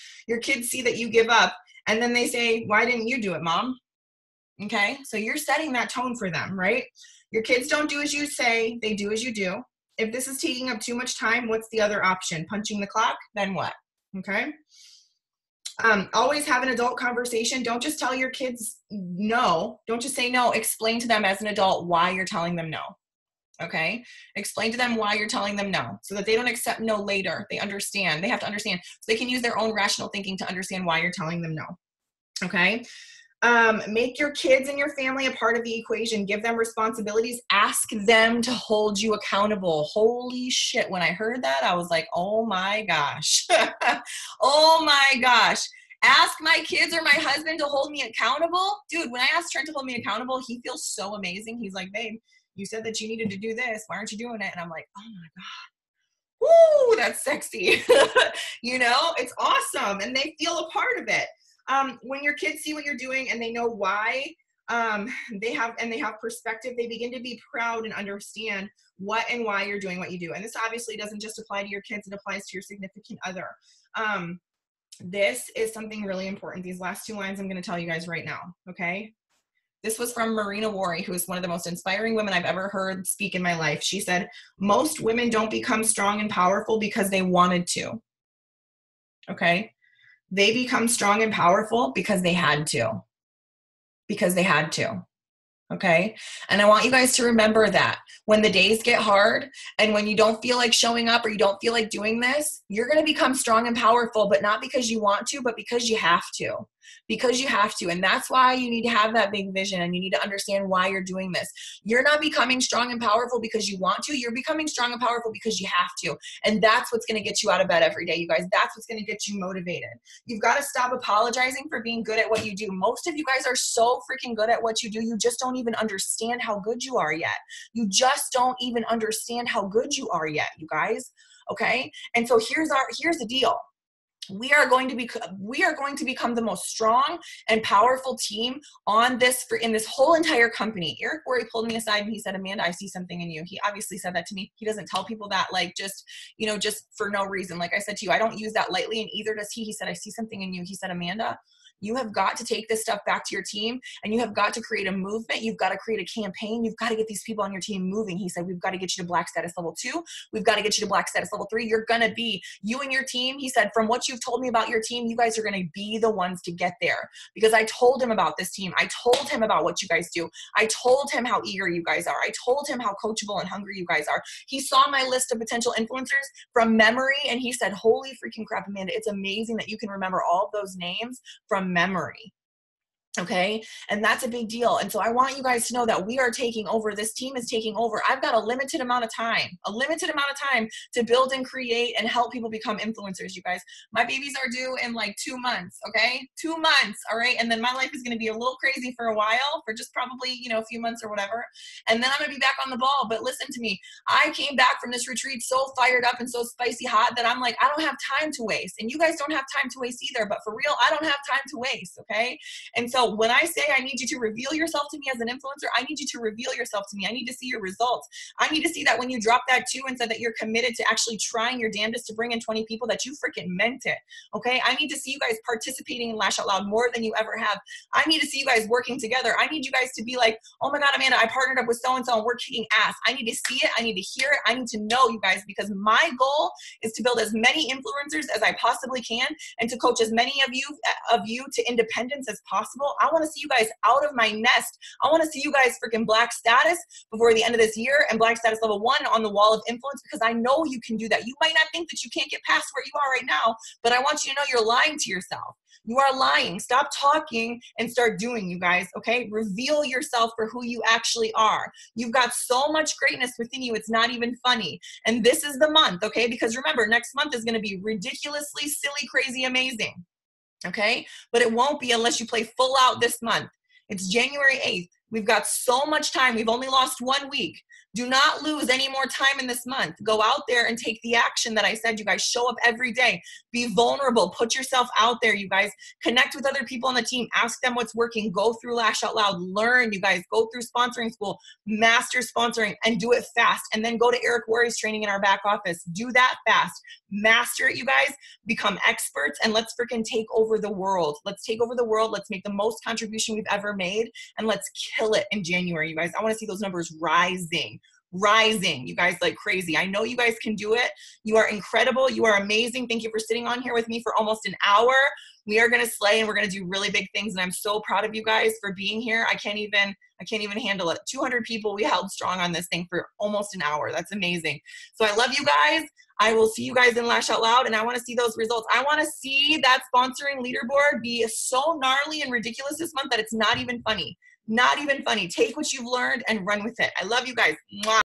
see that you give up, and then they say, why didn't you do it, Mom? Okay. So you're setting that tone for them, right? Your kids don't do as you say, they do as you do. If this is taking up too much time, what's the other option? Punching the clock? Then what? Okay. Always have an adult conversation. Don't just tell your kids no. Don't just say no. Explain to them as an adult why you're telling them no. Okay. Explain to them why you're telling them no, so that they don't accept no later. They understand. They have to understand, so they can use their own rational thinking to understand why you're telling them no. Okay. Make your kids and your family a part of the equation. Give them responsibilities. Ask them to hold you accountable. Holy shit. When I heard that, I was like, oh my gosh. Oh my gosh. Ask my kids or my husband to hold me accountable. Dude, when I asked Trent to hold me accountable, he feels so amazing. He's like, babe, you said that you needed to do this. Why aren't you doing it? And I'm like, oh my God. Woo, that's sexy. It's awesome. And they feel a part of it. When your kids see what you're doing and they know why, They have perspective. They begin to be proud and understand what and why you're doing what you do. And this obviously doesn't just apply to your kids, it applies to your significant other. This is something really important. These last two lines I'm going to tell you guys right now, okay? This was from Marina Wari, who is one of the most inspiring women I've ever heard speak in my life. She said, most women don't become strong and powerful because they wanted to, okay? They become strong and powerful because they had to. Because they had to. Okay. And I want you guys to remember that when the days get hard and when you don't feel like showing up or you don't feel like doing this, you're going to become strong and powerful, but not because you want to, but because you have to. Because you have to. And that's why you need to have that big vision and you need to understand why you're doing this. You're not becoming strong and powerful because you want to. You're becoming strong and powerful because you have to. And that's what's going to get you out of bed every day, you guys. That's what's going to get you motivated. You've got to stop apologizing for being good at what you do. Most of you guys are so freaking good at what you do. You just don't even understand how good you are yet. You just don't even understand how good you are yet, you guys. Okay? And so here's the deal. We are going to become the most strong and powerful team on this in this whole entire company. Eric Worre pulled me aside and he said, Amanda, I see something in you. He obviously said that to me. He doesn't tell people that like just for no reason. Like I said to you, I don't use that lightly, and either does he. He said, I see something in you. He said, Amanda, you have got to take this stuff back to your team and you have got to create a movement. You've got to create a campaign. You've got to get these people on your team moving. He said, we've got to get you to black status level 2. We've got to get you to black status level 3. You're going to be, you and your team, he said, from what you've told me about your team, you guys are going to be the ones to get there, because I told him about this team. I told him about what you guys do. I told him how eager you guys are. I told him how coachable and hungry you guys are. He saw my list of potential influencers from memory and he said, holy freaking crap, Amanda, it's amazing that you can remember all of those names from memory. Okay. And that's a big deal. And so I want you guys to know that we are taking over. This team is taking over. I've got a limited amount of time to build and create and help people become influencers. You guys, my babies are due in like 2 months. Okay. 2 months. All right. And then my life is going to be a little crazy for a while, for just probably, a few months or whatever. And then I'm going to be back on the ball. But listen to me. I came back from this retreat so fired up and so spicy hot that I'm like, I don't have time to waste. And you guys don't have time to waste either. But for real, I don't have time to waste. Okay. And so when I say I need you to reveal yourself to me as an influencer, I need you to reveal yourself to me. I need to see your results. I need to see that when you dropped that 2 and said that you're committed to actually trying your damnedest to bring in 20 people, that you freaking meant it. Okay. I need to see you guys participating in Lash Out Loud more than you ever have. I need to see you guys working together. I need you guys to be like, oh my God, Amanda, I partnered up with so-and-so and we're kicking ass. I need to see it. I need to hear it. I need to know, you guys, because my goal is to build as many influencers as I possibly can and to coach as many of you to independence as possible. I want to see you guys out of my nest. I want to see you guys freaking black status before the end of this year and black status level 1 on the wall of influence, because I know you can do that. You might not think that you can't get past where you are right now, but I want you to know you're lying to yourself. You are lying. Stop talking and start doing, you guys, okay? Reveal yourself for who you actually are. You've got so much greatness within you, it's not even funny. And this is the month, okay? Because remember, next month is going to be ridiculously silly, crazy, amazing. Okay? But it won't be unless you play full out this month. It's January 8th. We've got so much time. We've only lost 1 week. Do not lose any more time in this month. Go out there and take the action that I said, you guys. Show up every day. Be vulnerable. Put yourself out there, you guys. Connect with other people on the team. Ask them what's working. Go through Lash Out Loud. Learn, you guys. Go through sponsoring school. Master sponsoring and do it fast. And then go to Eric Worre's training in our back office. Do that fast. Master it, you guys. Become experts and let's freaking take over the world. Let's take over the world. Let's make the most contribution we've ever made and let's kill it in January, you guys. I want to see those numbers rising, you guys, like crazy. I know you guys can do it. You are incredible. You are amazing. Thank you for sitting on here with me for almost an hour. We are going to slay and we're going to do really big things. And I'm so proud of you guys for being here. I can't even handle it. 200 people we held strong on this thing for almost an hour. That's amazing. So I love you guys. I will see you guys in Lash Out Loud and I want to see those results. I want to see that sponsoring leaderboard be so gnarly and ridiculous this month that it's not even funny. Not even funny. Take what you've learned and run with it. I love you guys. Mwah.